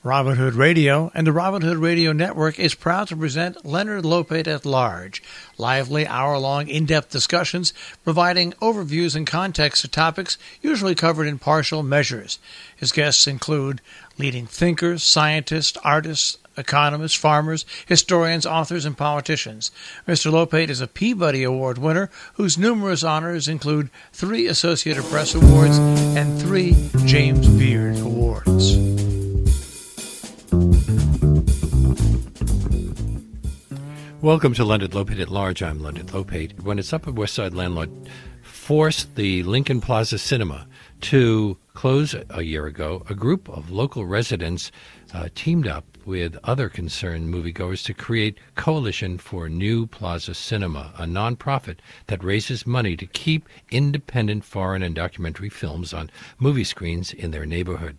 Robin Hood Radio and the Robin Hood Radio Network is proud to present Leonard Lopate at Large, lively hour-long in-depth discussions providing overviews and context to topics usually covered in partial measures. His guests include leading thinkers, scientists, artists, economists, farmers, historians, authors, and politicians. Mr. Lopate is a Peabody Award winner whose numerous honors include 3 Associated Press Awards and 3 James Beard Awards. Welcome to Leonard Lopate at Large. I'm Leonard Lopate. When its Upper West Side landlord forced the Lincoln Plaza Cinema to close a year ago, a group of local residents teamed up with other concerned moviegoers to create Coalition for New Plaza Cinema, a nonprofit that raises money to keep independent foreign and documentary films on movie screens in their neighborhood.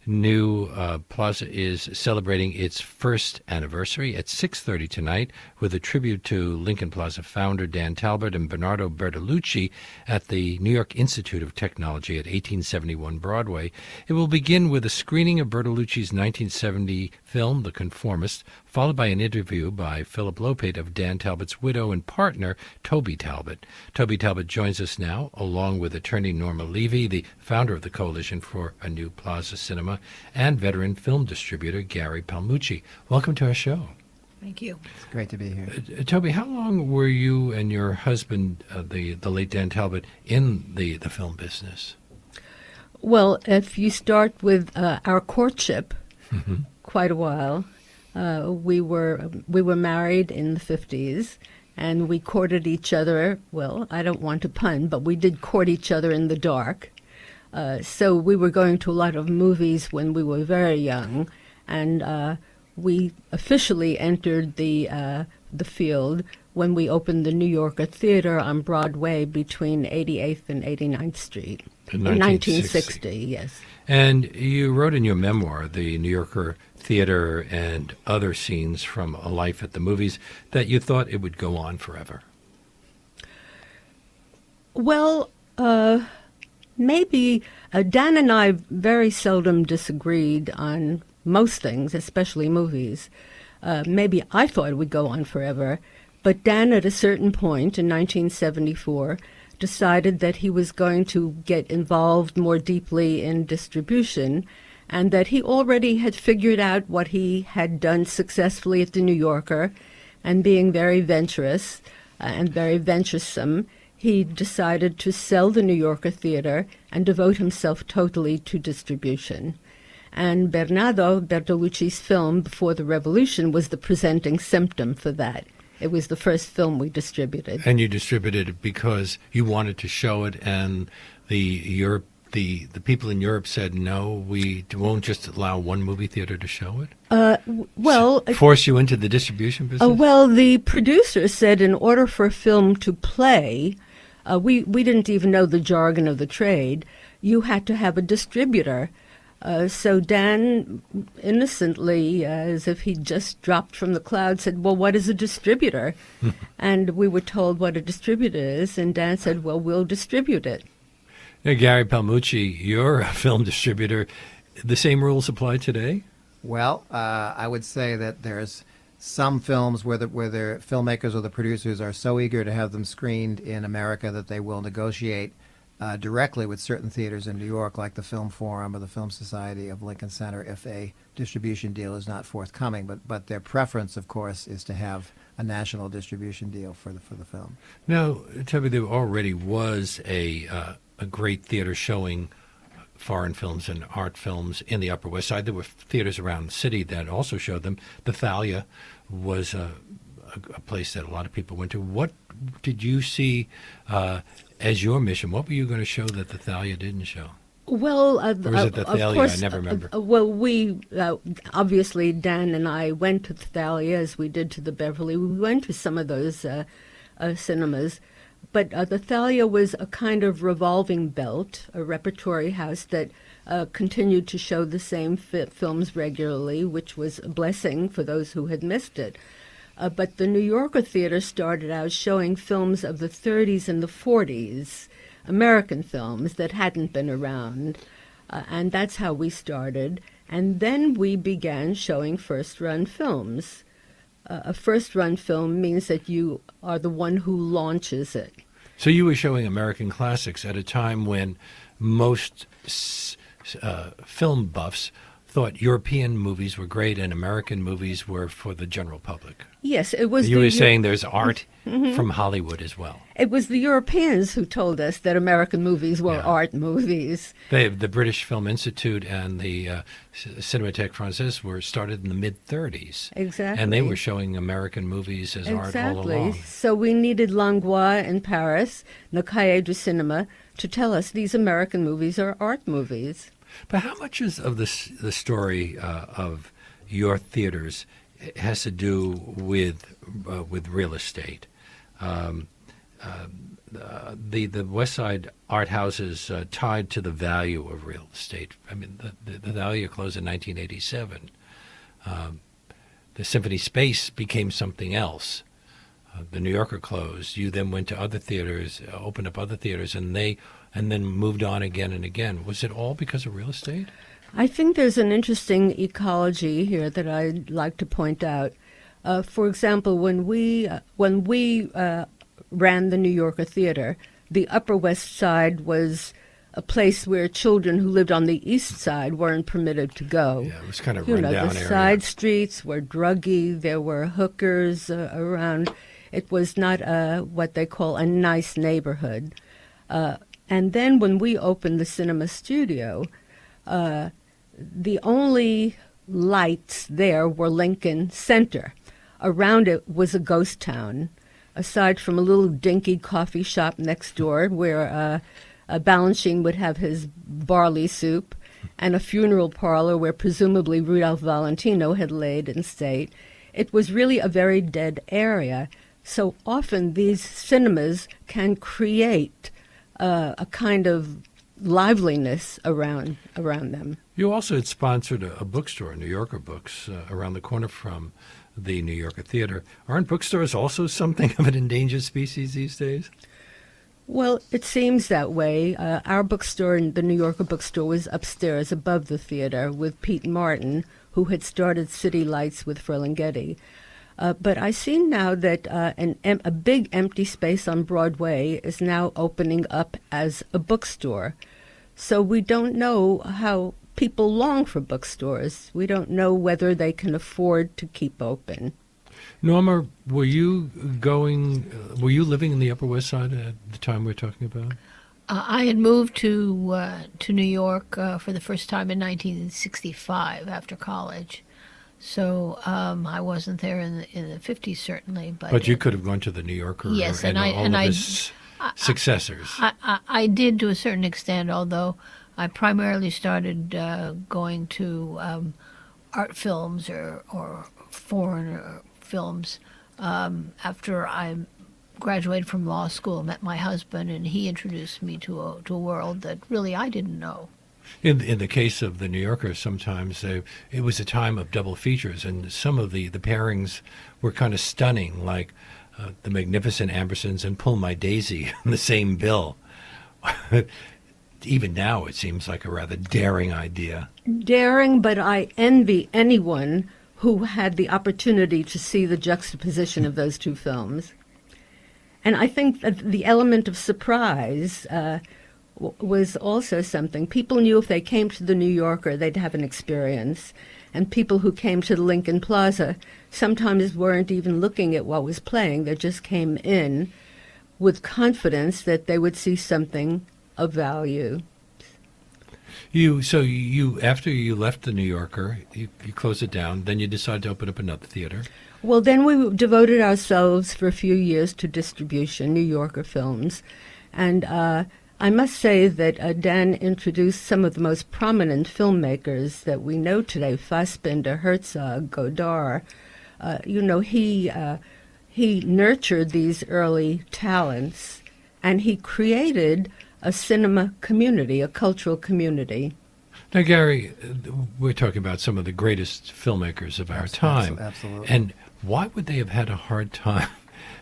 New Plaza is celebrating its first anniversary at 6:30 tonight with a tribute to Lincoln Plaza founder Dan Talbot and Bernardo Bertolucci at the New York Institute of Technology at 1871 Broadway. It will begin with a screening of Bertolucci's 1970 film, The Conformist, followed by an interview by Philip Lopate of Dan Talbot's widow and partner, Toby Talbot. Toby Talbot joins us now, along with attorney Norma Levy, the founder of the Coalition for a New Plaza Cinema, and veteran film distributor Gary Palmucci. Welcome to our show. Thank you. It's great to be here. Toby, how long were you and your husband, the late Dan Talbot, in the film business? Well, if you start with our courtship, quite a while. We were married in the 50s, and we courted each other. Well, I don't want to pun, but we did court each other in the dark. So we were going to a lot of movies when we were very young, and we officially entered the field when we opened the New Yorker Theater on Broadway between 88th and 89th Street in 1960. Yes. And you wrote in your memoir, The New Yorker Theater and Other Scenes from a Life at the Movies, that you thought it would go on forever. Well, maybe Dan and I very seldom disagreed on most things, especially movies. Maybe I thought it would go on forever, but Dan at a certain point in 1974 decided that he was going to get involved more deeply in distribution, and that he already had figured out what he had done successfully at the New Yorker, and being very venturous and very venturesome, he decided to sell the New Yorker Theater and devote himself totally to distribution. And Bernardo Bertolucci's film, Before the Revolution, was the presenting symptom for that. It was the first film we distributed. And you distributed it because you wanted to show it, and the people in Europe said, no, we won't just allow one movie theater to show it? Force you into the distribution business? Well, the producer said in order for a film to play, we didn't even know the jargon of the trade, you had to have a distributor. So Dan, innocently, as if he just dropped from the clouds, said, well, what is a distributor? And we were told what a distributor is, and Dan said, well, we'll distribute it. Now, Gary Palmucci, you're a film distributor. The same rules apply today? Well, I would say that there's some films where the filmmakers or the producers are so eager to have them screened in America that they will negotiate directly with certain theaters in New York, like the Film Forum or the Film Society of Lincoln Center, if a distribution deal is not forthcoming. But their preference, of course, is to have a national distribution deal for the film. Now, Toby, there already was a great theater showing foreign films and art films in the Upper West Side. There were theaters around the city that also showed them. The Thalia was a place that a lot of people went to. What did you see as your mission? What were you going to show that the Thalia didn't show? Well, or was it the Thalia? Course, I never remember. We obviously, Dan and I went to the Thalia as we did to the Beverly. We went to some of those cinemas. But the Thalia was a kind of revolving belt, a repertory house that continued to show the same films regularly, which was a blessing for those who had missed it. But the New Yorker Theater started out showing films of the 30s and the 40s, American films that hadn't been around. And that's how we started. And then we began showing first-run films. A first-run film means that you are the one who launches it. So you were showing American classics at a time when most film buffs thought European movies were great and American movies were for the general public. Yes, it was. You were saying there's art from Hollywood as well. It was the Europeans who told us that American movies were art movies. The British Film Institute and the Cinémathèque Française were started in the mid-'30s. Exactly. And they were showing American movies as art all along. So we needed Langlois in Paris, Le Cahiers du Cinéma, to tell us these American movies are art movies. But how much of the story of your theaters has to do with real estate? The West Side art houses tied to the value of real estate. I mean, the value closed in 1987. The Symphony Space became something else. The New Yorker closed. You then went to other theaters, opened up other theaters, and then moved on again and again. Was it all because of real estate? I think there's an interesting ecology here that I'd like to point out. For example, when we ran the New Yorker Theater, the Upper West Side was a place where children who lived on the East Side weren't permitted to go. Yeah, it was kind of run down area. The side streets were druggy. There were hookers around. It was not what they call a nice neighborhood. And then when we opened the cinema studio, the only lights there were Lincoln Center. Around it was a ghost town, aside from a little dinky coffee shop next door where Balanchine would have his barley soup, and a funeral parlor where presumably Rudolph Valentino had laid in state. It was really a very dead area. So often these cinemas can create a kind of liveliness around them. You also had sponsored a bookstore, New Yorker Books, around the corner from the New Yorker Theater. Aren't bookstores also something of an endangered species these days? Well, it seems that way. Our bookstore, the New Yorker Bookstore, was upstairs above the theater with Pete Martin, who had started City Lights with Ferlinghetti. But I see now that a big empty space on Broadway is now opening up as a bookstore. So we don't know how people long for bookstores. We don't know whether they can afford to keep open. Norma, were you living in the Upper West Side at the time we're talking about? I had moved to New York for the first time in 1965 after college. So I wasn't there in the 50s, certainly. But you could have gone to the New Yorker yes, and all of his successors. I did to a certain extent, although I primarily started going to art films or foreign films after I graduated from law school, met my husband, and he introduced me to a world that really I didn't know. In the case of the New Yorker, sometimes it was a time of double features, and some of the pairings were kind of stunning, like The Magnificent Ambersons and Pull My Daisy on the same bill. Even now, it seems like a rather daring idea. Daring, but I envy anyone who had the opportunity to see the juxtaposition of those two films. And I think that the element of surprise was also something. People knew if they came to the New Yorker, they'd have an experience. And people who came to the Lincoln Plaza sometimes weren't even looking at what was playing. They just came in with confidence that they would see something of value. So after you left the New Yorker, you closed it down, then you decided to open up another theater. Well, then we devoted ourselves for a few years to distribution, New Yorker films. And I must say that Dan introduced some of the most prominent filmmakers that we know today, Fassbinder, Herzog, Godard. He nurtured these early talents, and he created a cinema community, a cultural community. Now, Gary, we're talking about some of the greatest filmmakers of our time. Absolutely. And why would they have had a hard time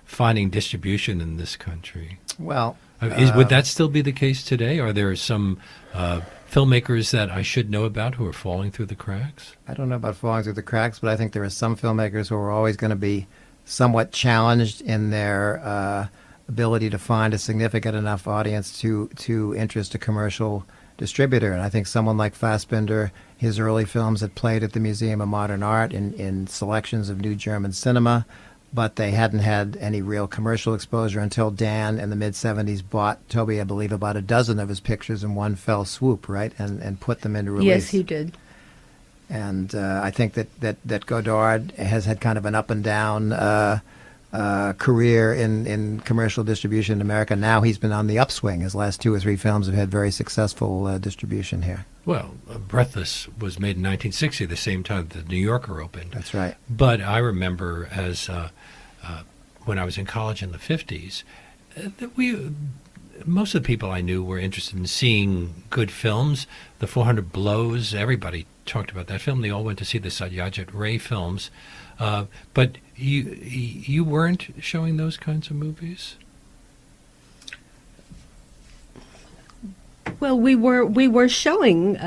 finding distribution in this country? Well, Would that still be the case today? Are there some filmmakers that I should know about who are falling through the cracks? I don't know about falling through the cracks, but I think there are some filmmakers who are always going to be somewhat challenged in their ability to find a significant enough audience to interest a commercial distributor. And I think someone like Fassbinder, his early films had played at the Museum of Modern Art in selections of new German cinema, but they hadn't had any real commercial exposure until Dan in the mid-'70s bought Toby, I believe, about a dozen of his pictures in one fell swoop, right, and put them into release. Yes, he did. And I think that Godard has had kind of an up and down career in commercial distribution in America. Now he's been on the upswing. His last 2 or 3 films have had very successful distribution here. Well, Breathless was made in 1960, the same time that The New Yorker opened. That's right. But I remember as when I was in college in the 50s, that most of the people I knew were interested in seeing good films. The 400 Blows, everybody talked about that film. They all went to see the Satyajit Ray films. But you weren't showing those kinds of movies? Well, we were showing.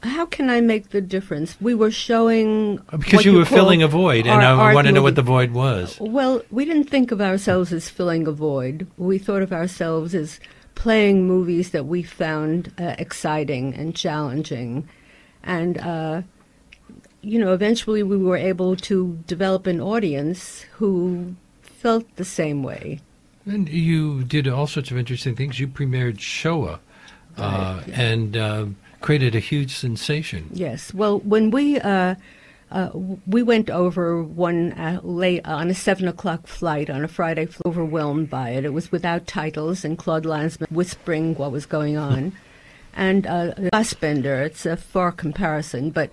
How can I make the difference? We were showing because you were filling a void, and I want to know what the void was. Well, we didn't think of ourselves as filling a void. We thought of ourselves as playing movies that we found exciting and challenging, and eventually we were able to develop an audience who felt the same way. And you did all sorts of interesting things. You premiered Shoah and created a huge sensation. Yes. Well, when we went over one late on a 7:00 flight on a Friday, overwhelmed by it. It was without titles, and Claude Lanzmann whispering what was going on. And Fassbinder, it's a far comparison, but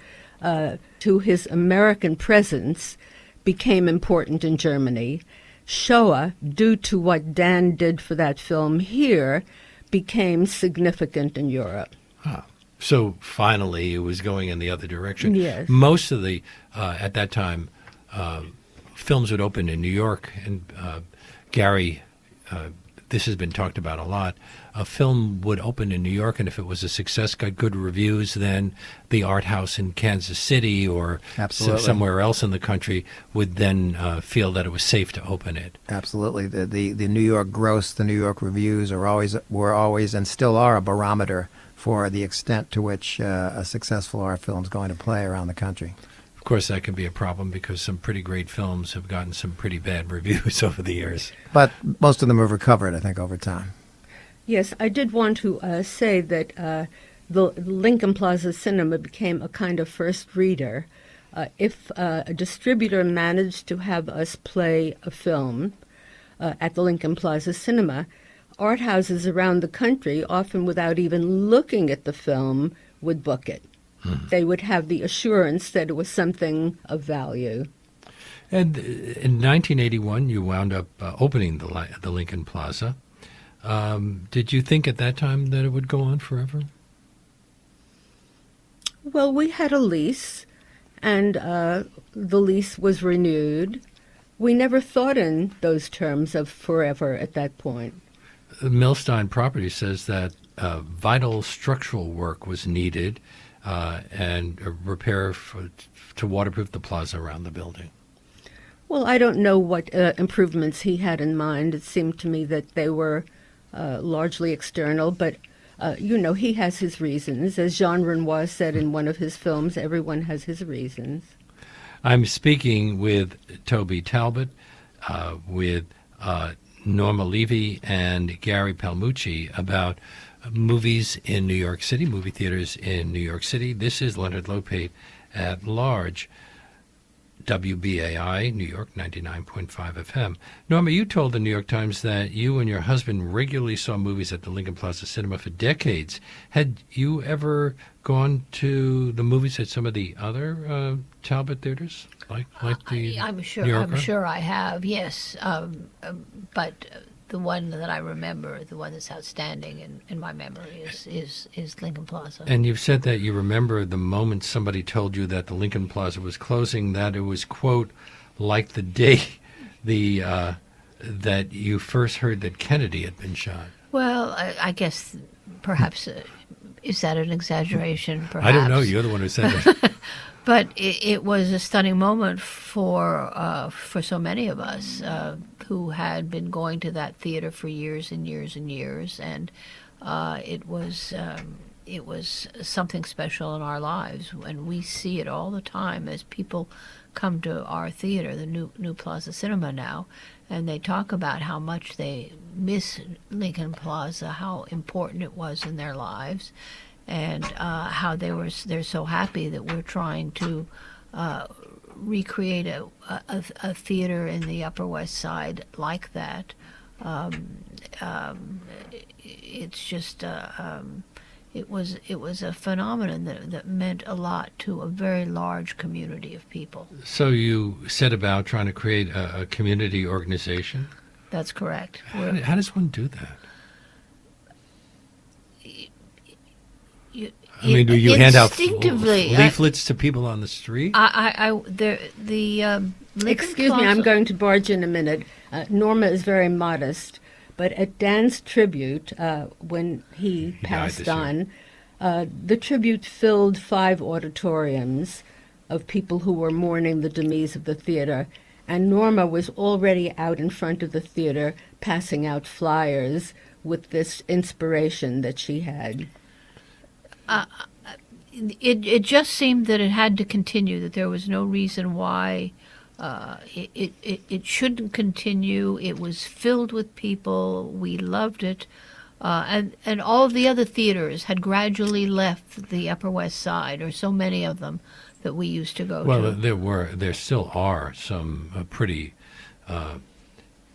to his American presence became important in Germany. Shoah, due to what Dan did for that film here, became significant in Europe. Ah. So finally it was going in the other direction. Yes. Most of the, at that time, films would open in New York, and Gary, this has been talked about a lot, a film would open in New York, and if it was a success, got good reviews, then the art house in Kansas City or somewhere else in the country would then feel that it was safe to open it. Absolutely. The New York gross, the New York reviews were always and still are a barometer for the extent to which a successful art film is going to play around the country. Of course, that can be a problem because some pretty great films have gotten some pretty bad reviews over the years. But most of them have recovered, I think, over time. Yes, I did want to say that the Lincoln Plaza Cinema became a kind of first reader. If a distributor managed to have us play a film at the Lincoln Plaza Cinema, art houses around the country, often without even looking at the film, would book it. They would have the assurance that it was something of value. And in 1981, you wound up opening the Lincoln Plaza. Did you think at that time that it would go on forever? Well, we had a lease, and the lease was renewed. We never thought in those terms of forever at that point. Milstein Property says that vital structural work was needed and a repair to waterproof the plaza around the building. Well, I don't know what improvements he had in mind. It seemed to me that they were largely external, but, he has his reasons. As Jean Renoir said in one of his films, everyone has his reasons. I'm speaking with Toby Talbot, with Norma Levy and Gary Palmucci about movies in New York City, movie theaters in New York City. This is Leonard Lopate at Large, WBAI, New York, 99.5 FM. Norma, you told the New York Times that you and your husband regularly saw movies at the Lincoln Plaza Cinema for decades. Had you ever gone to the movies at some of the other Talbot theaters, like the I'm sure. New Yorker? I'm sure I have. Yes, but the one that I remember, the one that's outstanding in my memory, is Lincoln Plaza. And you've said that you remember the moment somebody told you that the Lincoln Plaza was closing, that it was, quote, like the day the that you first heard that Kennedy had been shot? Well, I guess perhaps, is that an exaggeration? Perhaps. I don't know. You're the one who said it. But it was a stunning moment for so many of us who had been going to that theater for years and years and years, and it was something special in our lives, and we see it all the time as people come to our theater, the New Plaza Cinema now, and they talk about how much they miss Lincoln Plaza, how important it was in their lives, and how they're so happy that we're trying to recreate a theater in the Upper West Side like that. It's just it was a phenomenon that meant a lot to a very large community of people. So you set about trying to create a community organization? That's correct. How does one do that? Do you hand out leaflets to people on the street? Lincoln Excuse Plaza. me, I'm going to barge in a minute. Norma is very modest, but at Dan's tribute, when he passed on, the tribute filled 5 auditoriums of people who were mourning the demise of the theater, and Norma was already out in front of the theater passing out flyers with this inspiration that she had. It just seemed that it had to continue, that there was no reason why it shouldn't continue. It was filled with people. We loved it. And all of the other theaters had gradually left the Upper West Side, or so many of them that we used to go to. Well, there still are some pretty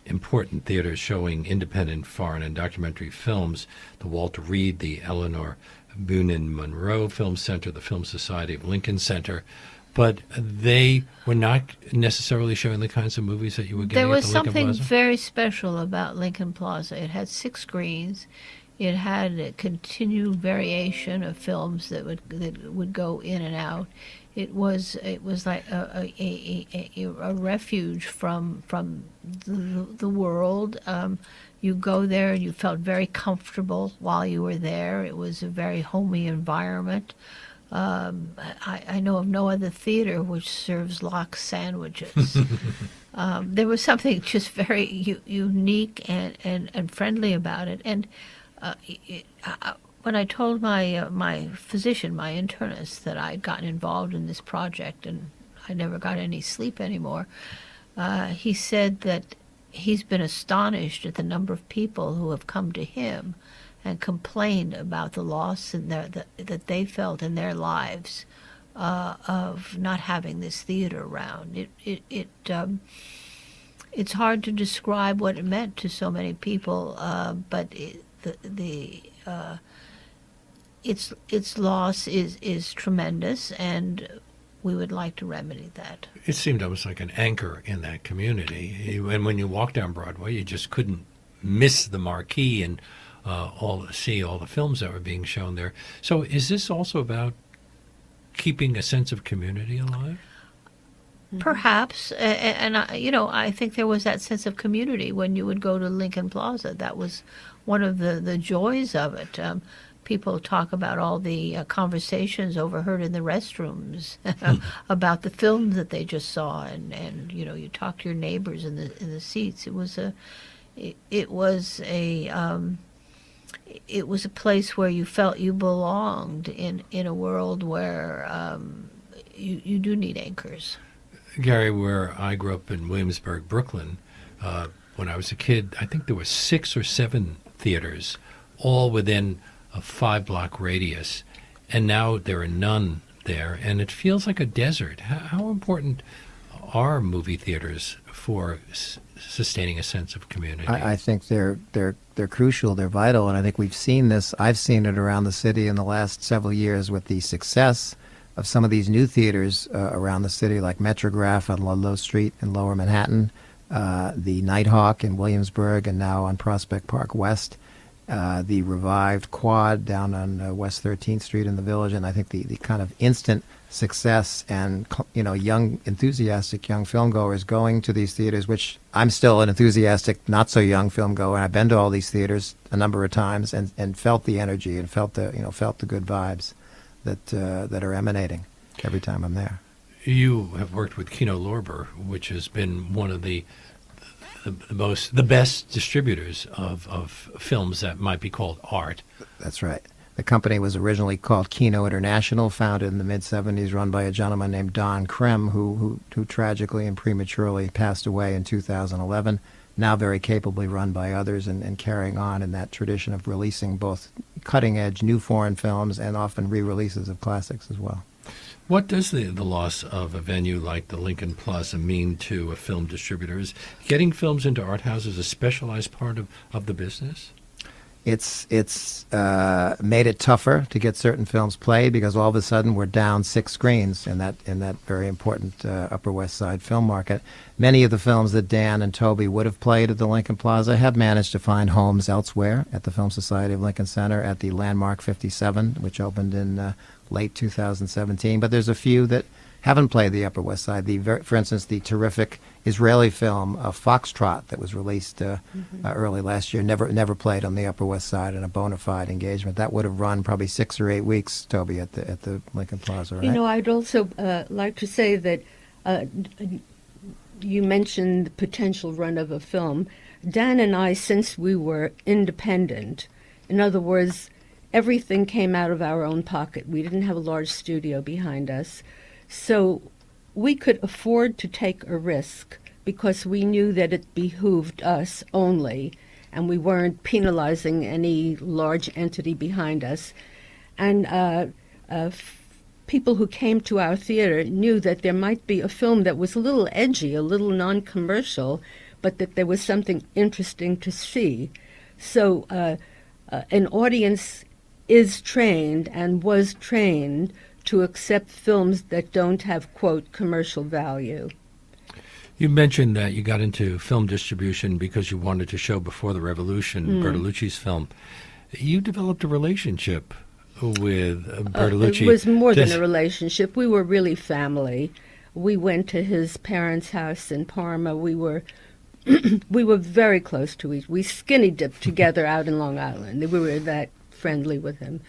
important theaters showing independent foreign and documentary films. The Walter Reed, the Eleanor Bunin Monroe Film Center, the Film Society of Lincoln Center, but they were not necessarily showing the kinds of movies that you were getting There was at the Lincoln something Plaza? very special about Lincoln Plaza. It had 6 screens. It had a continued variation of films that would go in and out. It was like a refuge from the world. You go there and you felt very comfortable while you were there. It was a very homey environment. I know of no other theater which serves lox sandwiches. There was something just very unique and friendly about it. And when I told my physician, my internist, that I'd gotten involved in this project and I never got any sleep anymore, he said that he's been astonished at the number of people who have come to him and complained about the loss that they felt in their lives of not having this theater around. It's hard to describe what it meant to so many people, but its loss is tremendous, and we would like to remedy that. It seemed almost like an anchor in that community. And when you walk down Broadway, you just couldn't miss the marquee and see all the films that were being shown there. So is this also about keeping a sense of community alive? Perhaps, and I think there was that sense of community when you would go to Lincoln Plaza. That was one of the joys of it. People talk about all the conversations overheard in the restrooms about the films that they just saw, and you talk to your neighbors in the seats. It was a place where you felt you belonged in a world where you do need anchors. Gary, where I grew up in Williamsburg, Brooklyn, when I was a kid, I think there were 6 or 7 theaters, all within a 5-block radius, and now there are none there, and it feels like a desert. How important are movie theaters for sustaining a sense of community? I think they're crucial. They're vital, and I think we've seen this. I've seen it around the city in the last several years with the success of some of these new theaters around the city, like Metrograph on Ludlow Street in Lower Manhattan, the Nighthawk in Williamsburg, and now on Prospect Park West. the revived Quad down on West 13th Street in the Village, and I think the kind of instant success and young enthusiastic young filmgoers going to these theaters, which I'm still an enthusiastic not so young filmgoer. I've been to all these theaters a number of times and felt the energy and felt the good vibes that are emanating every time I'm there. You have worked with Kino Lorber, which has been one of the best distributors of films that might be called art. That's right. The company was originally called Kino International, founded in the mid-'70s, run by a gentleman named Don Krem, who tragically and prematurely passed away in 2011, now very capably run by others and carrying on in that tradition of releasing both cutting-edge new foreign films and often re-releases of classics as well. What does the loss of a venue like the Lincoln Plaza mean to a film distributor? Is getting films into art houses a specialized part of the business? It's made it tougher to get certain films played because all of a sudden we're down 6 screens in that very important Upper West Side film market. Many of the films that Dan and Toby would have played at the Lincoln Plaza have managed to find homes elsewhere, at the Film Society of Lincoln Center, at the Landmark 57, which opened in late 2017. But there's a few that haven't played the Upper West Side. For instance, the terrific Israeli film Foxtrot that was released early last year never played on the Upper West Side in a bona fide engagement. That would have run probably 6 or 8 weeks, Toby, at the Lincoln Plaza, right? I'd also like to say that you mentioned the potential run of a film. Dan and I, since we were independent, in other words, everything came out of our own pocket. We didn't have a large studio behind us. So we could afford to take a risk because we knew that it behooved us only, and we weren't penalizing any large entity behind us. And people who came to our theater knew that there might be a film that was a little edgy, a little non-commercial, but that there was something interesting to see. So an audience is trained and was trained to accept films that don't have, quote, commercial value. You mentioned that you got into film distribution because you wanted to show Before the Revolution, Bertolucci's film. You developed a relationship with Bertolucci. It was more than a relationship. We were really family. We went to his parents' house in Parma. We were very close to each. We skinny dipped together out in Long Island. We were that friendly with him.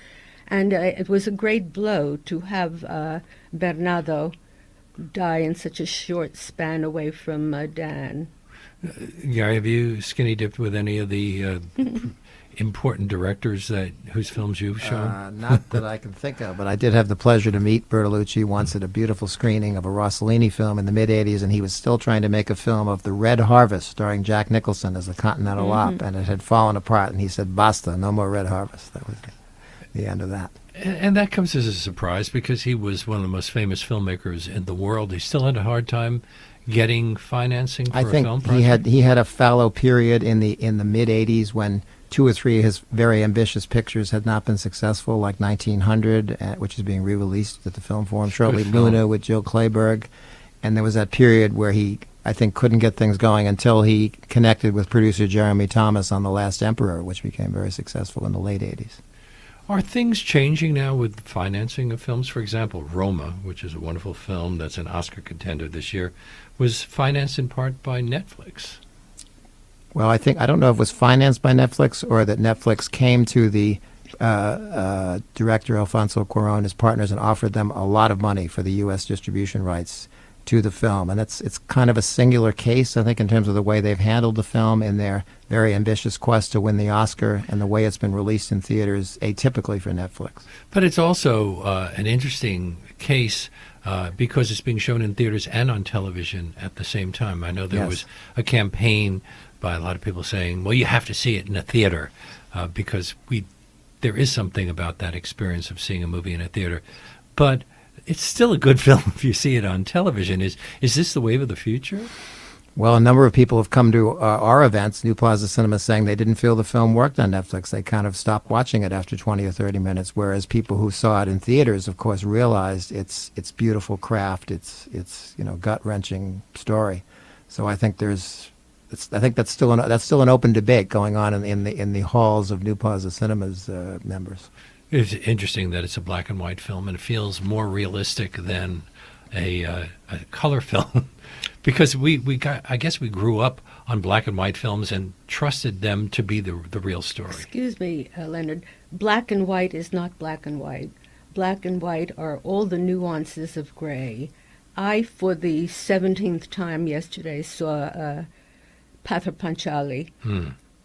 And it was a great blow to have Bernardo die in such a short span away from Dan. Gary, have you skinny dipped with any of the important directors whose films you've shown? Not that I can think of, but I did have the pleasure to meet Bertolucci once at a beautiful screening of a Rossellini film in the mid-'80s, and he was still trying to make a film of The Red Harvest, starring Jack Nicholson as a Continental Op, and it had fallen apart, and he said, basta, no more Red Harvest. That was the end of that. And that comes as a surprise because he was one of the most famous filmmakers in the world. He still had a hard time getting financing for a film project. I think he had a fallow period in the mid-'80s when 2 or 3 of his very ambitious pictures had not been successful, like 1900, which is being re-released at the Film Forum shortly, Luna with Jill Clayburgh. And there was that period where he, I think, couldn't get things going until he connected with producer Jeremy Thomas on The Last Emperor, which became very successful in the late 80s. Are things changing now with financing of films? For example, Roma, which is a wonderful film that's an Oscar contender this year, was financed in part by Netflix. Well, I don't know if it was financed by Netflix or that Netflix came to the director Alfonso Cuarón, his partners, and offered them a lot of money for the U.S. distribution rights to the film. And it's kind of a singular case, I think, in terms of the way they've handled the film in their very ambitious quest to win the Oscar and the way it's been released in theaters atypically for Netflix. But it's also an interesting case because it's being shown in theaters and on television at the same time. I know there was a campaign by a lot of people saying, well, you have to see it in a theater because there is something about that experience of seeing a movie in a theater. But it's still a good film if you see it on television. Is this the wave of the future? Well, a number of people have come to our events, New Plaza Cinema, saying they didn't feel the film worked on Netflix. They kind of stopped watching it after 20 or 30 minutes, whereas people who saw it in theaters, of course, realized its beautiful craft, its gut-wrenching story. So I think there's I think that's still an open debate going on in the halls of New Plaza Cinemas members. It's interesting that it's a black and white film, and it feels more realistic than a color film, because I guess we grew up on black and white films and trusted them to be the real story. Excuse me, Leonard. Black and white is not black and white. Black and white are all the nuances of gray. I, for the 17th time yesterday, saw Pather Panchali,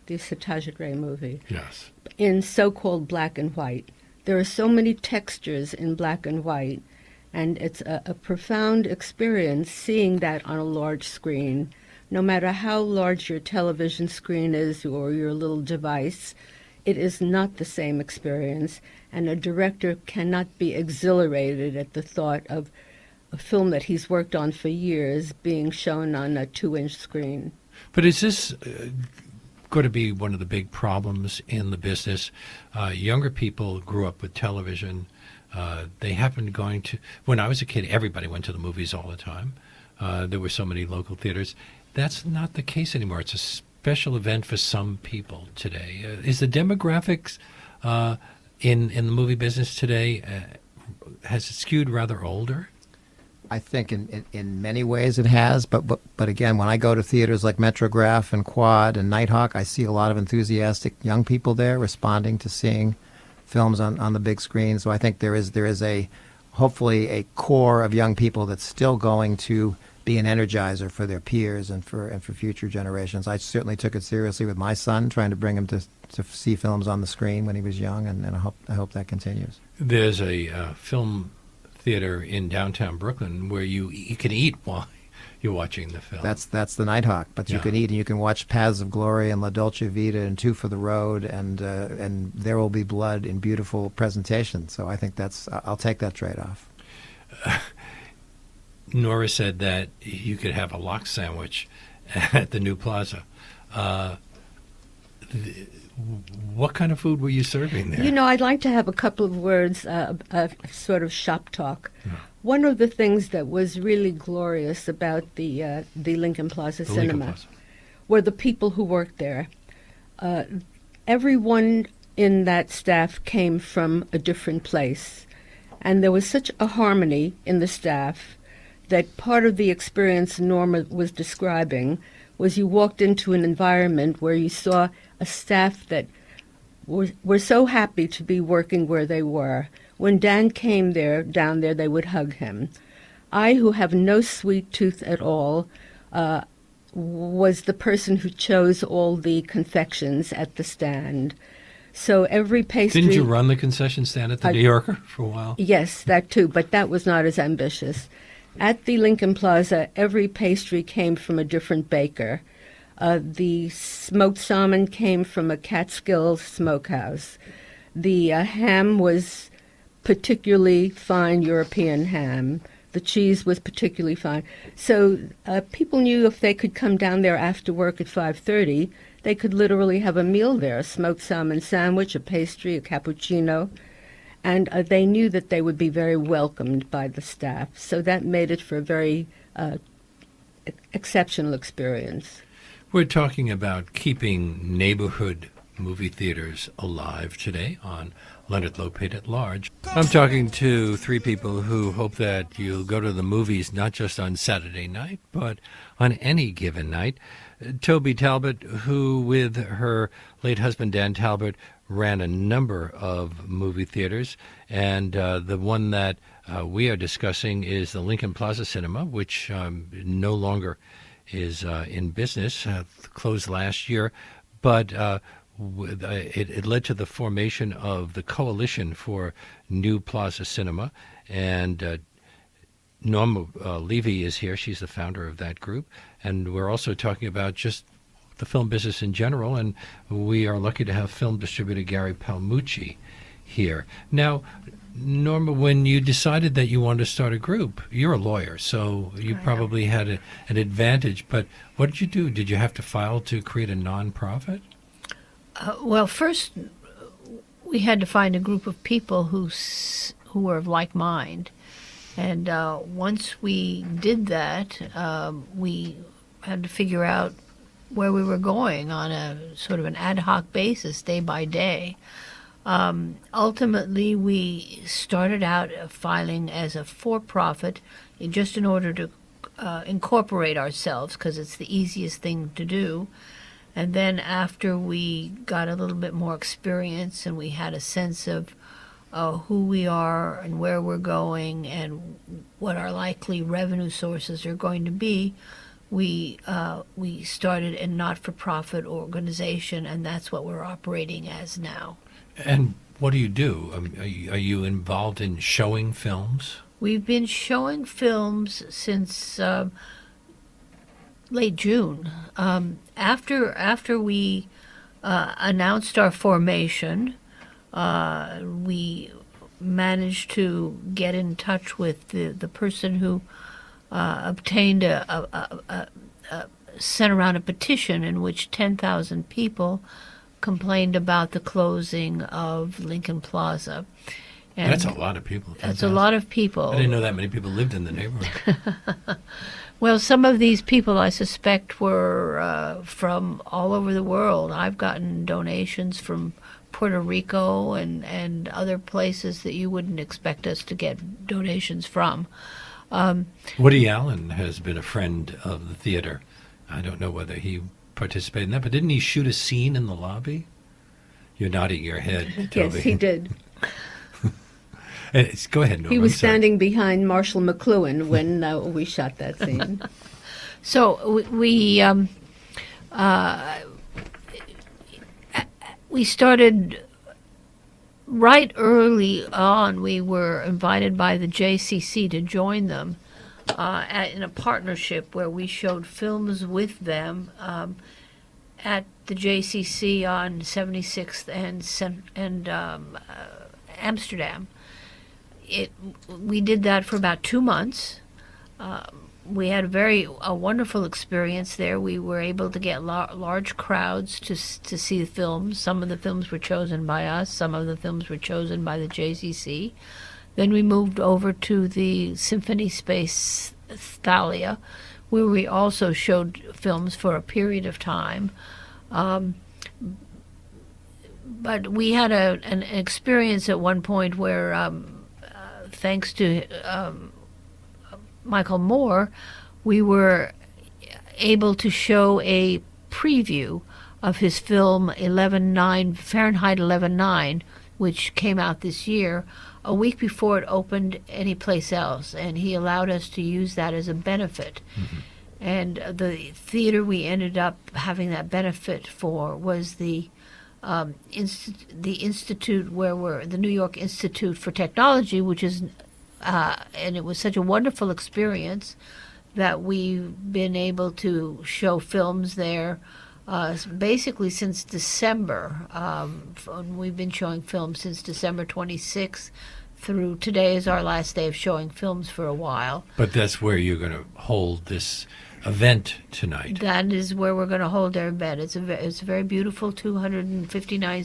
the Satyajit Ray movie, Yes. in so-called black and white. There are so many textures in black and white, and it's a profound experience seeing that on a large screen. No matter how large your television screen is or your little device, it is not the same experience, and a director cannot be exhilarated at the thought of a film that he's worked on for years being shown on a 2-inch screen. But is this going to be one of the big problems in the business? Younger people grew up with television. They happened going to, when I was a kid, everybody went to the movies all the time. There were so many local theaters. That's not the case anymore. It's a special event for some people today. Is the demographics in the movie business today, has it skewed rather older? I think in many ways it has, but again, when I go to theaters like Metrograph and Quad and Nighthawk, I see a lot of enthusiastic young people there responding to seeing films on the big screen. So I think there is hopefully a core of young people that's still going to be an energizer for their peers and for future generations. I certainly took it seriously with my son, trying to bring him to see films on the screen when he was young, and I hope that continues. There's a film theater in downtown Brooklyn where you can eat while you're watching the film. That's the Nighthawk, but you can eat and you can watch Paths of Glory and La Dolce Vita and Two for the Road and There Will Be Blood in beautiful presentation. So I think I'll take that trade-off. Nora said that you could have a lox sandwich at the New Plaza. What kind of food were you serving there? You know, I'd like to have a couple of words, sort of shop talk. Yeah. One of the things that was really glorious about the Lincoln Plaza Cinema were the people who worked there. Everyone in that staff came from a different place, and there was such a harmony in the staff that part of the experience Norma was describing was you walked into an environment where you saw a staff that were so happy to be working where they were. When Dan came down there, they would hug him. I, who have no sweet tooth at all, was the person who chose all the confections at the stand. So every pastry... Didn't you run the concession stand at the New Yorker for a while? Yes, that too, but that was not as ambitious. At the Lincoln Plaza, every pastry came from a different baker. The smoked salmon came from a Catskill smokehouse. The ham was particularly fine European ham. The cheese was particularly fine. So people knew if they could come down there after work at 5:30, they could literally have a meal there, a smoked salmon sandwich, a pastry, a cappuccino. And they knew that they would be very welcomed by the staff. So that made it for a very exceptional experience. We're talking about keeping neighborhood movie theaters alive today on Leonard Lopate at Large. I'm talking to three people who hope that you'll go to the movies not just on Saturday night, but on any given night. Toby Talbot, who with her late husband Dan Talbot ran a number of movie theaters, and the one that we are discussing is the Lincoln Plaza Cinema, which no longer is in business, closed last year, but it led to the formation of the Coalition for New Plaza Cinema, and Norma Levy is here. She's the founder of that group, and we're also talking about just the film business in general, and we are lucky to have film distributor Gary Palmucci here. Now, Norma, when you decided that you wanted to start a group, you're a lawyer, so you probably had an advantage, but what did you do? Did you have to file to create a nonprofit? Well, first, we had to find a group of people who were of like mind. And once we did that, we had to figure out where we were going on a sort of an ad hoc basis, day by day. Ultimately, we started out filing as a for-profit just in order to incorporate ourselves, because it's the easiest thing to do. And then after we got a little bit more experience and we had a sense of who we are and where we're going and what our likely revenue sources are going to be, we started a not-for-profit organization, and that's what we're operating as now. And what do you do? Are you involved in showing films? We've been showing films since late June. After we announced our formation, we managed to get in touch with the person who obtained sent around a petition in which 10,000 people complained about the closing of Lincoln Plaza. And that's a lot of people. 10,000. That's a lot of people. I didn't know that many people lived in the neighborhood. Well, some of these people, I suspect, were from all over the world. I've gotten donations from Puerto Rico and other places that you wouldn't expect us to get donations from. Woody Allen has been a friend of the theater. I don't know whether he participated in that, but didn't he shoot a scene in the lobby? You're nodding your head, Toby. Yes, he did. Go ahead, Norma. He was standing behind Marshall McLuhan when we shot that scene. So we started right early on. We were invited by the JCC to join them in a partnership where we showed films with them at the JCC on 76th and Amsterdam. We did that for about 2 months. We had a wonderful experience there. We were able to get large crowds to see the films. Some of the films were chosen by us. Some of the films were chosen by the JCC. Then we moved over to the Symphony Space Thalia, where we also showed films for a period of time. But we had an experience at one point where, thanks to Michael Moore, we were able to show a preview of his film Fahrenheit 11/9, which came out this year, a week before it opened anyplace else, and he allowed us to use that as a benefit. Mm-hmm. And the theater we ended up having that benefit for was the institute the New York Institute for Technology, which is, and it was such a wonderful experience that we've been able to show films there basically since December. We've been showing films since December 26th through today is our last day of showing films for a while. But that's where you're going to hold this event tonight. That is where we're going to hold our event. It's a very beautiful 259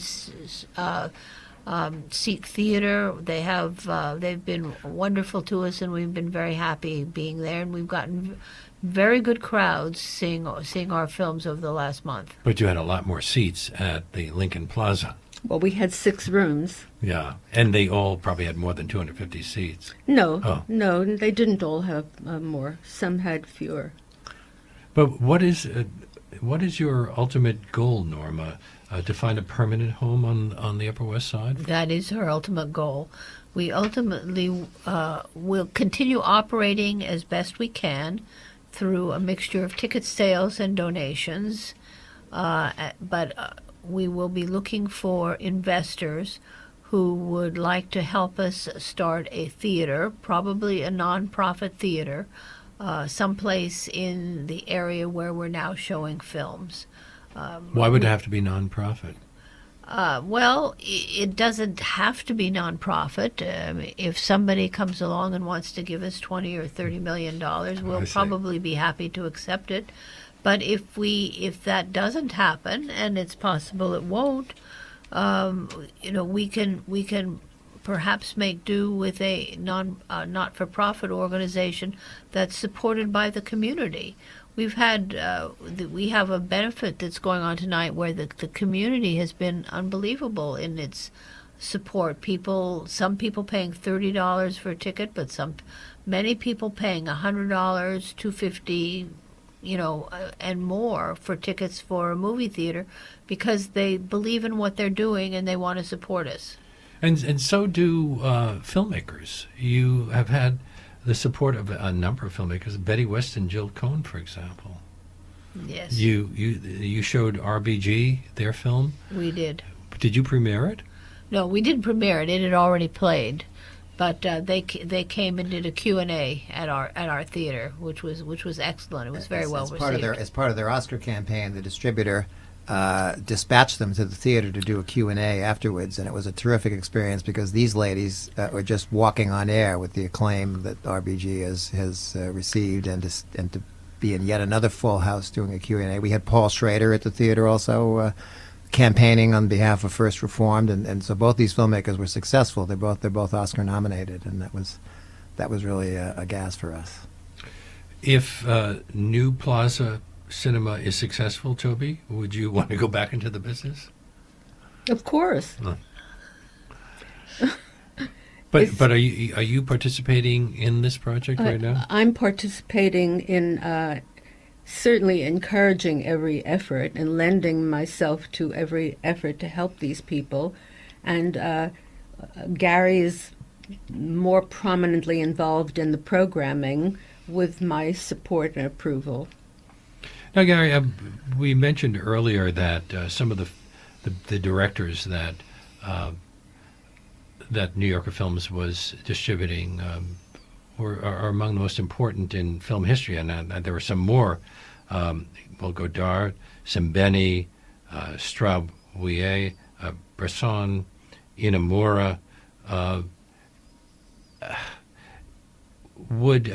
seat theater. They've been wonderful to us, and we've been very happy being there. And we've gotten very good crowds seeing our films over the last month. But you had a lot more seats at the Lincoln Plaza. Well, we had 6 rooms. Yeah, and they all probably had more than 250 seats. No, they didn't all have more. Some had fewer. But what is your ultimate goal, Norma? To find a permanent home on the Upper West Side? That is our ultimate goal. We ultimately will continue operating as best we can through a mixture of ticket sales and donations, but we will be looking for investors who would like to help us start a theater, probably a non-profit theater, someplace in the area where we're now showing films. Why would it have to be non-profit? Well, it doesn't have to be non-profit. If somebody comes along and wants to give us $20 or $30 million, we'll probably be happy to accept it. But if that doesn't happen, and it's possible it won't, we can perhaps make do with a not-for-profit organization that's supported by the community. we've had we have a benefit that's going on tonight where the community has been unbelievable in its support. Some people paying $30 for a ticket, but many people paying $100, $250, and more for tickets for a movie theater because they believe in what they're doing and they want to support us. And so do filmmakers. You have had the support of a number of filmmakers, Betty West and Jill Cohn, for example. Yes. You showed RBG, their film? We did. Did you premiere it? No, we didn't premiere it. It had already played. But they came and did a Q&A at our theater, which was excellent. It was very well received. As part of their Oscar campaign, the distributor dispatched them to the theater to do a Q&A afterwards, and it was a terrific experience because these ladies were just walking on air with the acclaim that RBG has received, and to be in yet another full house doing a Q&A. We had Paul Schrader at the theater also campaigning on behalf of First Reformed, and so both these filmmakers were successful. They're both Oscar nominated, and that was really a gas for us. If New Plaza Cinema is successful, Toby, would you want to go back into the business? Of course. But are you participating in this project right now? I'm participating in certainly encouraging every effort and lending myself to every effort to help these people. And Gary is more prominently involved in the programming with my support and approval. Now, Gary, we mentioned earlier that some of the directors that New Yorker Films was distributing are among the most important in film history, and there were some more. Godard, Sembeni, Straub Huillet, Bresson, Inamura. Would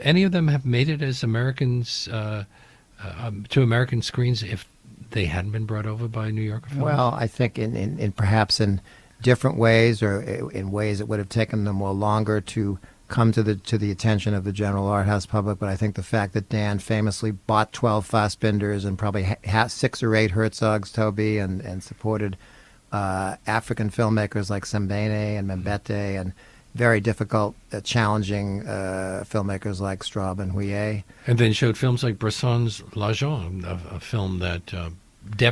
any of them have made it as Americans to American screens if they hadn't been brought over by New Yorker Films? Well, I think in perhaps in different ways, or in ways that would have taken them more longer to come to the attention of the general art house public. But I think the fact that Dan famously bought 12 Fassbinders and probably 6 or 8 Herzogs, Toby, and supported African filmmakers like Sembene and Mbete, and very difficult, challenging filmmakers like Straub and Huillet. And then showed films like Bresson's L'Argent, a film that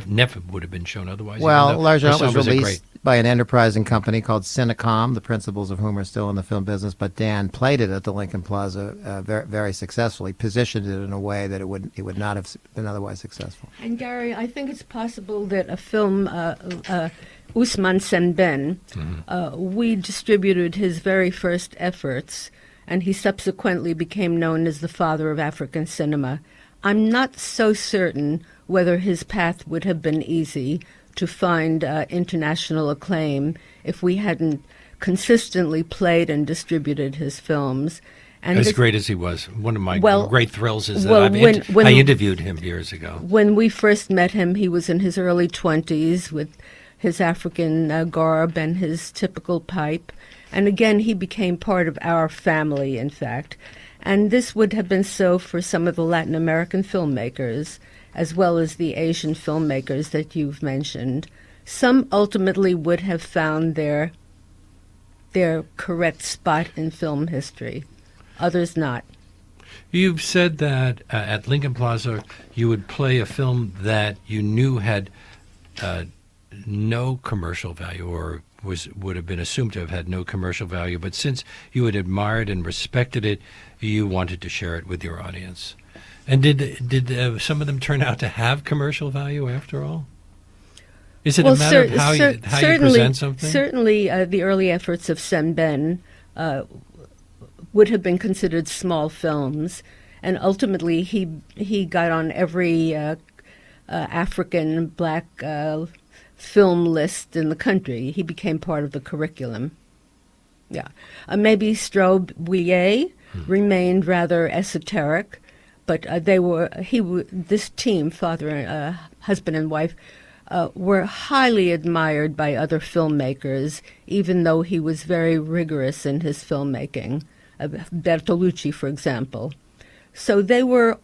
never would have been shown otherwise. Well, L'Argent was released by an enterprising company called Cinecom, the principals of whom are still in the film business, but Dan played it at the Lincoln Plaza very, very successfully, positioned it in a way that it would not have been otherwise successful. And Gary, I think it's possible that a film, Ousmane Sembène, we distributed his very first efforts, and he subsequently became known as the father of African cinema. I'm not so certain whether his path would have been easy to find international acclaim if we hadn't consistently played and distributed his films. And as great as he was, one of my great thrills is that I interviewed him years ago. When we first met him, he was in his early 20s with his African garb and his typical pipe. And again, he became part of our family, in fact. And this would have been so for some of the Latin American filmmakers, as well as the Asian filmmakers that you've mentioned. Some ultimately would have found their correct spot in film history. Others not. You've said that at Lincoln Plaza you would play a film that you knew had no commercial value, or would have been assumed to have had no commercial value, but since you had admired and respected it, you wanted to share it with your audience. And did some of them turn out to have commercial value after all? Is it a matter of how you present something? Certainly, the early efforts of Sembène would have been considered small films, and ultimately he got on every African black film list in the country. He became part of the curriculum. Yeah, maybe Straub Huillet remained rather esoteric. But this team, husband and wife, were highly admired by other filmmakers, even though he was very rigorous in his filmmaking. Bertolucci, for example. So they were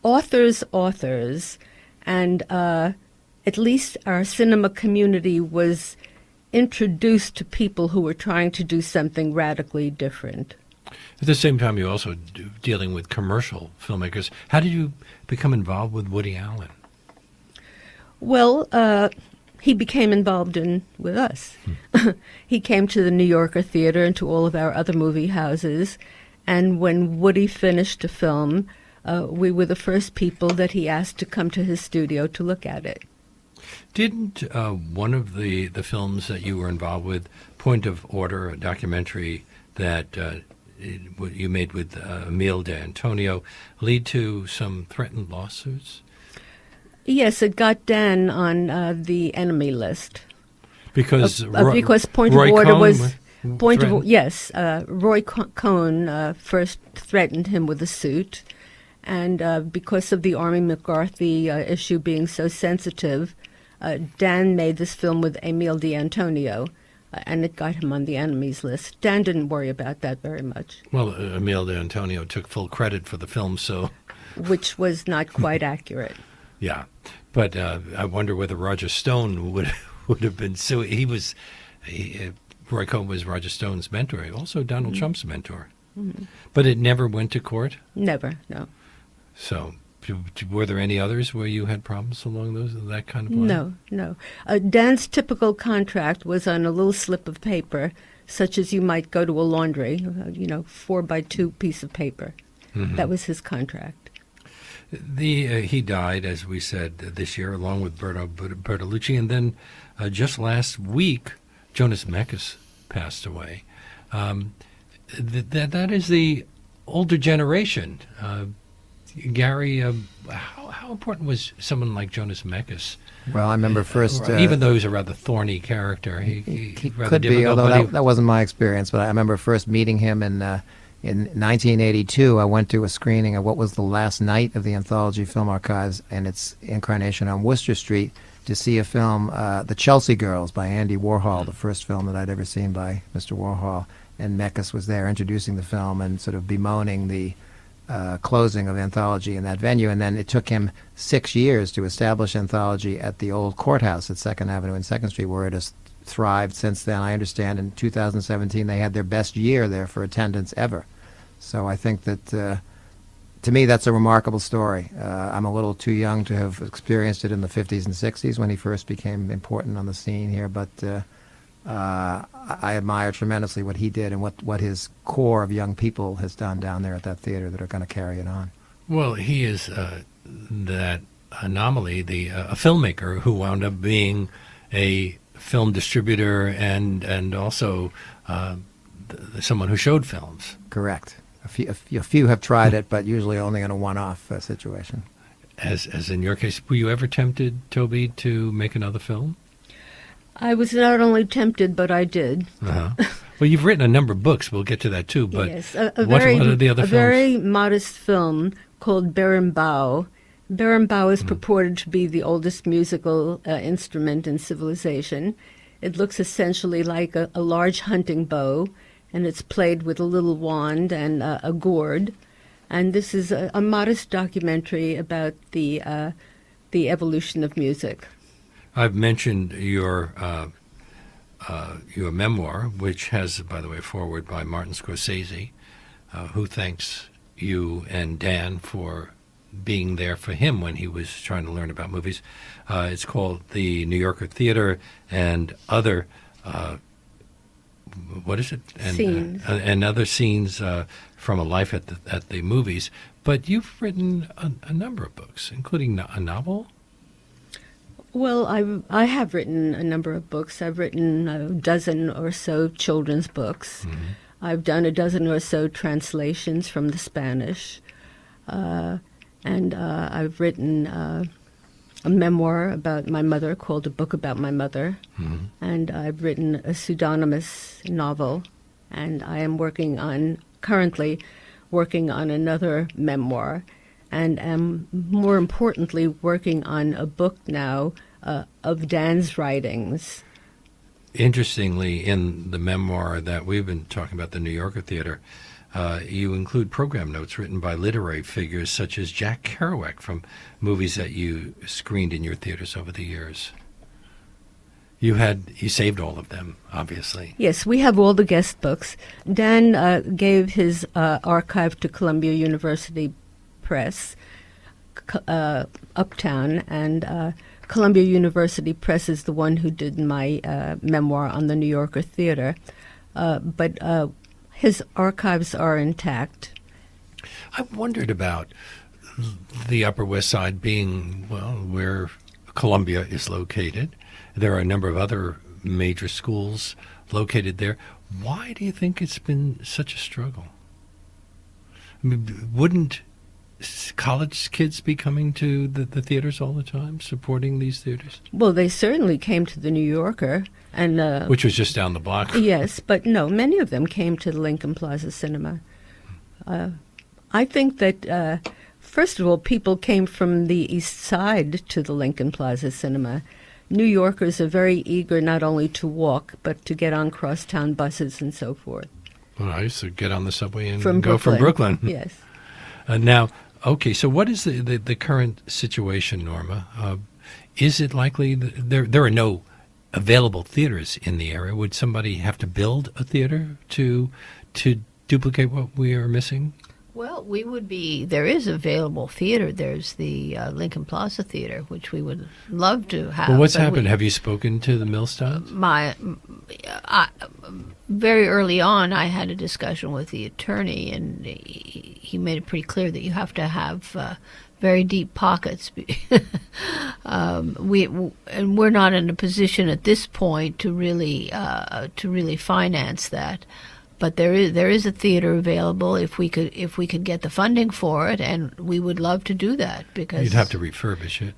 authors, and at least our cinema community was introduced to people who were trying to do something radically different. At the same time, you're also dealing with commercial filmmakers. How did you become involved with Woody Allen? Well, he became involved with us. He came to the New Yorker Theater and to all of our other movie houses, and when Woody finished a film, we were the first people that he asked to come to his studio to look at it. Didn't one of the films that you were involved with, Point of Order, a documentary that you made with Emile D'Antonio, lead to some threatened lawsuits? Yes, it got Dan on the enemy list. Because Point Roy of Order Cohn was threatened? Roy Cohn first threatened him with a suit, and because of the Army McCarthy issue being so sensitive, Dan made this film with Emile D'Antonio, and it got him on the enemies list. Dan didn't worry about that very much. Well, Emile D'Antonio took full credit for the film, so... Which was not quite accurate. Yeah, but I wonder whether Roger Stone would have been suing. Roy Cohn was Roger Stone's mentor, also Donald Trump's mentor. Mm-hmm. But it never went to court? Never, no. So, were there any others where you had problems along that kind of line? No. Dan's typical contract was on a little slip of paper, such as you might go to a laundry, 4x2 piece of paper. Mm-hmm. That was his contract. He died, as we said, this year, along with Bertolucci, and then just last week, Jonas Mekas passed away. That is the older generation. Gary, how important was someone like Jonas Mekas? Well, I remember first... even though he was a rather thorny character, he could be, although that wasn't my experience, but I remember first meeting him in 1982, I went to a screening of what was the last night of the Anthology Film Archives and its incarnation on Worcester Street to see a film, The Chelsea Girls by Andy Warhol, the first film that I'd ever seen by Mr. Warhol. And Mekas was there introducing the film and sort of bemoaning the closing of Anthology in that venue. And then it took him 6 years to establish Anthology at the old courthouse at 2nd Avenue and 2nd Street, where it has thrived since then. I understand in 2017 they had their best year there for attendance ever. So I think that, to me, that's a remarkable story. I'm a little too young to have experienced it in the 50s and 60s when he first became important on the scene here, but I admire tremendously what he did and what his core of young people has done down there at that theater that are going to carry it on. Well, he is that anomaly, a filmmaker who wound up being a film distributor and also someone who showed films. Correct. A few have tried it, but usually only in a one-off situation. As in your case, were you ever tempted, Toby, to make another film? I was not only tempted, but I did. Uh-huh. Well, you've written a number of books. We'll get to that too. But yes, what are the other films? A very modest film called Berimbau. Berimbau is purported to be the oldest musical instrument in civilization. It looks essentially like a large hunting bow, and it's played with a little wand and a gourd. And this is a modest documentary about the evolution of music. I've mentioned your memoir, which has, by the way, a foreword by Martin Scorsese, who thanks you and Dan for being there for him when he was trying to learn about movies. It's called The New Yorker Theater and Other... what is it? Scenes. And other scenes from a life at the movies. But you've written a number of books, including a novel. Well, I have written a number of books. I've written a dozen or so children's books. Mm-hmm. I've done a dozen or so translations from the Spanish. And I've written a memoir about my mother called A Book About My Mother. Mm-hmm. And I've written a pseudonymous novel. And I am currently working on another memoir. And am, more importantly, working on a book now of Dan's writings. Interestingly, in the memoir that we've been talking about, the New Yorker Theater, you include program notes written by literary figures such as Jack Kerouac from movies that you screened in your theaters over the years. You saved all of them, obviously. Yes, we have all the guest books. Dan gave his archive to Columbia University Press, Uptown, and Columbia University Press is the one who did my memoir on the New Yorker theater. But his archives are intact. I wondered about the Upper West Side being, well, where Columbia is located. There are a number of other major schools located there. Why do you think it's been such a struggle? I mean, wouldn't college kids be coming to the theaters all the time, supporting these theaters? Well, they certainly came to the New Yorker. And which was just down the block. Yes, but no, many of them came to the Lincoln Plaza Cinema. I think that, first of all, people came from the East Side to the Lincoln Plaza Cinema. New Yorkers are very eager not only to walk, but to get on crosstown buses and so forth. Well, I used to get on the subway and go from Brooklyn. Yes. Now, okay, so what is the current situation, Norma? Is it likely that there are no available theaters in the area? Would somebody have to build a theater to duplicate what we are missing? Well, there is available theater. There's the Lincoln Plaza Theater, which we would love to have. Well, what's happened? Have you spoken to the Millstones? Very early on, I had a discussion with the attorney, and he made it pretty clear that you have to have very deep pockets. We're not in a position at this point to really finance that. But there is a theater available if we could get the funding for it, and we would love to do that because you'd have to refurbish it.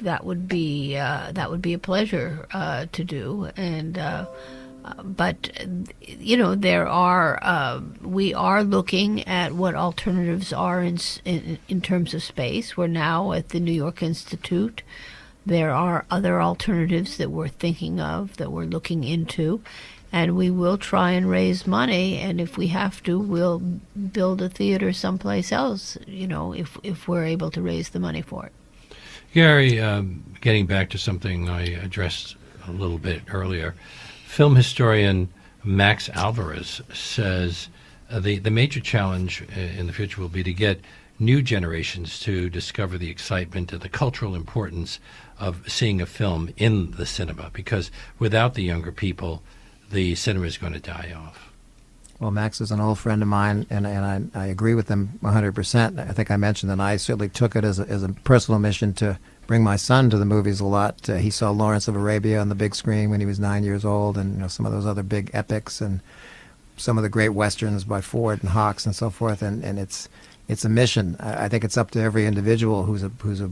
That would be a pleasure to do, and but you know we are looking at what alternatives are in terms of space. We're now at the New York Institute. There are other alternatives that we're thinking of, that we're looking into. And we will try and raise money, and if we have to, we'll build a theater someplace else, you know, if we're able to raise the money for it. Gary, getting back to something I addressed a little bit earlier, film historian Max Alvarez says the major challenge in the future will be to get new generations to discover the excitement and the cultural importance of seeing a film in the cinema, because without the younger people, the cinema is going to die off. Well, Max is an old friend of mine, and I agree with him 100%. I think I mentioned that I certainly took it as a personal mission to bring my son to the movies a lot. He saw Lawrence of Arabia on the big screen when he was 9 years old, and some of those other big epics, and some of the great westerns by Ford and Hawks and so forth. And it's a mission. I think it's up to every individual who's a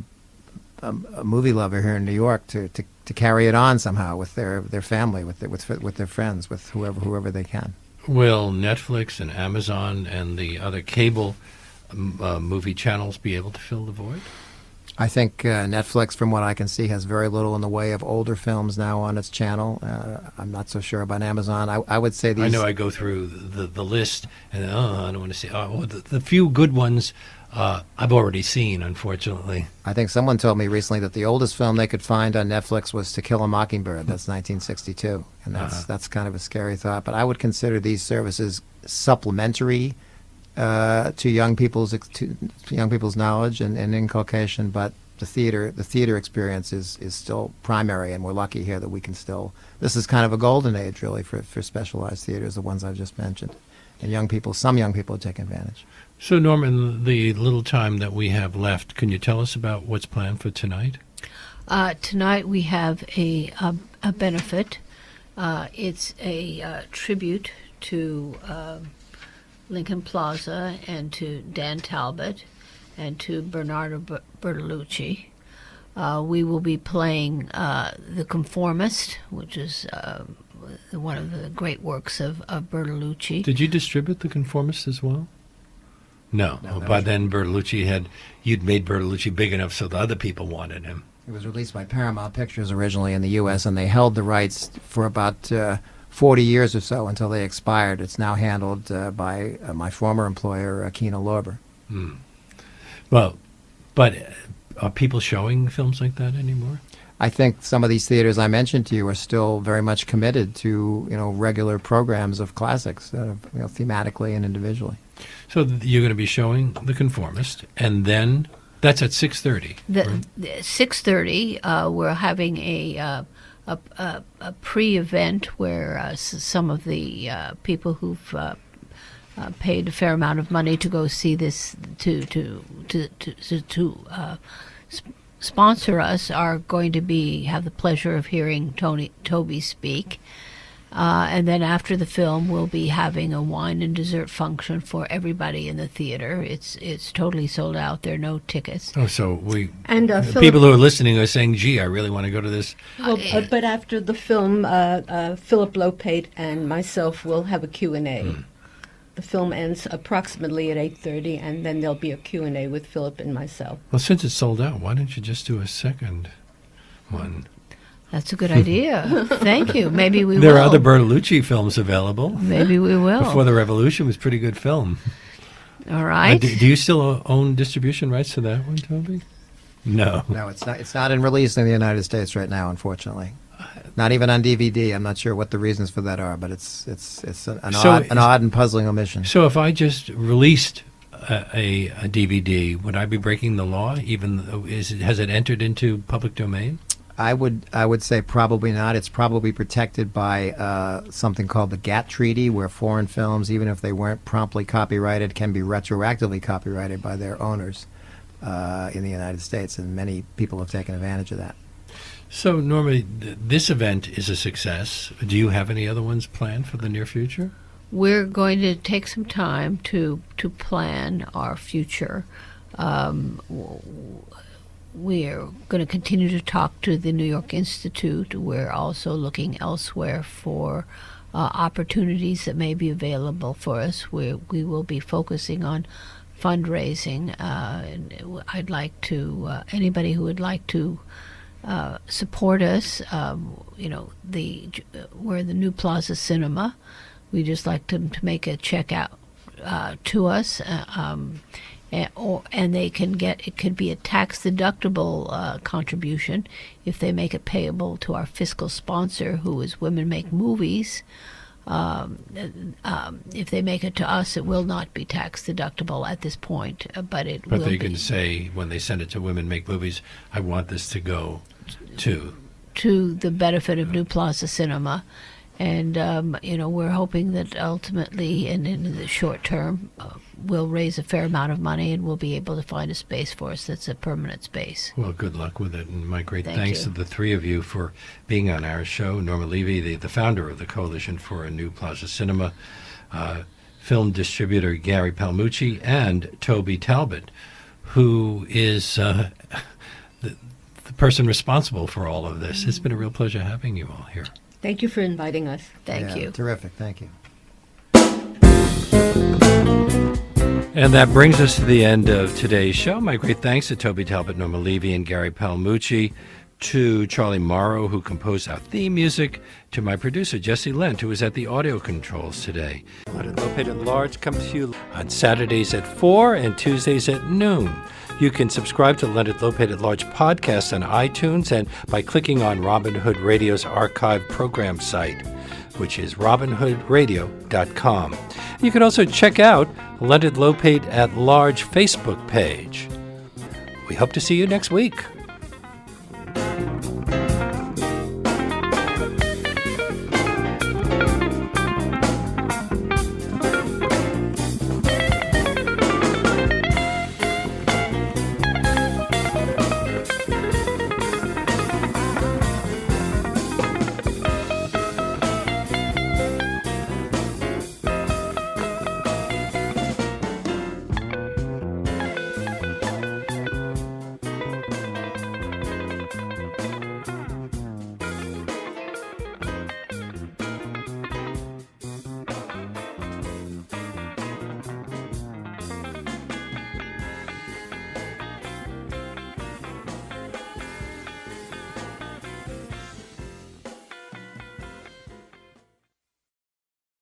movie lover here in New York to carry it on somehow with their family, with their friends, with whoever they can. Will Netflix and Amazon and the other cable movie channels be able to fill the void? I think Netflix, from what I can see, has very little in the way of older films now on its channel. I'm not so sure about Amazon. I would say these... I know I go through the list, and I don't want to see... the few good ones I've already seen, unfortunately. I think someone told me recently that the oldest film they could find on Netflix was To Kill a Mockingbird. That's 1962, and that's kind of a scary thought. But I would consider these services supplementary to young people's knowledge and inculcation. But the theater experience is still primary, and we're lucky here that we can still. This is kind of a golden age, really, for specialized theaters, the ones I've just mentioned, and some young people are taking advantage. So, Norman, the little time that we have left, can you tell us about what's planned for tonight? Tonight we have a benefit. It's a tribute to Lincoln Plaza and to Dan Talbot and to Bernardo Bertolucci. We will be playing The Conformist, which is one of the great works of Bertolucci. Did you distribute The Conformist as well? No. By then you'd made Bertolucci big enough so the other people wanted him. It was released by Paramount Pictures originally in the U.S., and they held the rights for about 40 years or so until they expired. It's now handled by my former employer, Kino Lorber. Well, but are people showing films like that anymore? I think some of these theaters I mentioned to you are still very much committed to regular programs of classics, thematically and individually. So you're going to be showing The Conformist, and then that's at 6:30. The 6:30. We're having a pre-event where some of the people who've paid a fair amount of money to go see this to sponsor us are going to have the pleasure of hearing Toby speak. And then after the film, we'll be having a wine and dessert function for everybody in the theater. It's totally sold out. There are no tickets. Oh, so Philip, people who are listening are saying, "Gee, I really want to go to this." well, but after the film, Philip Lopate and myself will have a Q&A. The film ends approximately at 8:30, and then there'll be a Q&A with Philip and myself. Well, since it's sold out, why don't you just do a second one? That's a good idea. Thank you. Maybe we will. There are other Bertolucci films available. Maybe we will. Before the Revolution was a pretty good film. All right. Do you still own distribution rights to that one, Toby? No. No, it's not. It's not in release in the United States right now, unfortunately. Not even on DVD. I'm not sure what the reasons for that are, but it's an odd and puzzling omission. So if I just released a DVD, would I be breaking the law? Even though has it entered into public domain? I would say probably not. It's probably protected by something called the GATT Treaty, where foreign films, even if they weren't promptly copyrighted, can be retroactively copyrighted by their owners in the United States, and many people have taken advantage of that. So, Norma, this event is a success. Do you have any other ones planned for the near future? We're going to take some time to plan our future. We're going to continue to talk to the New York Institute. We're also looking elsewhere for opportunities that may be available for us. We will be focusing on fundraising. And I'd like to, anybody who would like to support us, we're the New Plaza Cinema. We just like them to make a check out to us. And they can it could be a tax-deductible contribution if they make it payable to our fiscal sponsor, who is Women Make Movies. If they make it to us, it will not be tax-deductible at this point, but it will be. But they can say, when they send it to Women Make Movies, I want this to go to the benefit of New Plaza Cinema. And, we're hoping that ultimately, and in the short term, we'll raise a fair amount of money and we'll be able to find a space for us that's a permanent space. Well, good luck with it. And my great Thank thanks you. to the three of you for being on our show. Norma Levy, the founder of the Coalition for a New Plaza Cinema, film distributor Gary Palmucci, and Toby Talbot, who is the person responsible for all of this. It's been a real pleasure having you all here. Thank you for inviting us. Thank you. Terrific. Thank you. And that brings us to the end of today's show. My great thanks to Toby Talbot, Norma Levy, and Gary Palmucci, to Charlie Morrow, who composed our theme music, to my producer, Jesse Lent, who was at the audio controls today. Leonard Lopate at Large comes to you on Saturdays at 4 and Tuesdays at noon. You can subscribe to Leonard Lopate at Large podcast on iTunes and by clicking on Robin Hood Radio's archive program site, which is robinhoodradio.com. You can also check out Leonard Lopate at Large Facebook page. We hope to see you next week.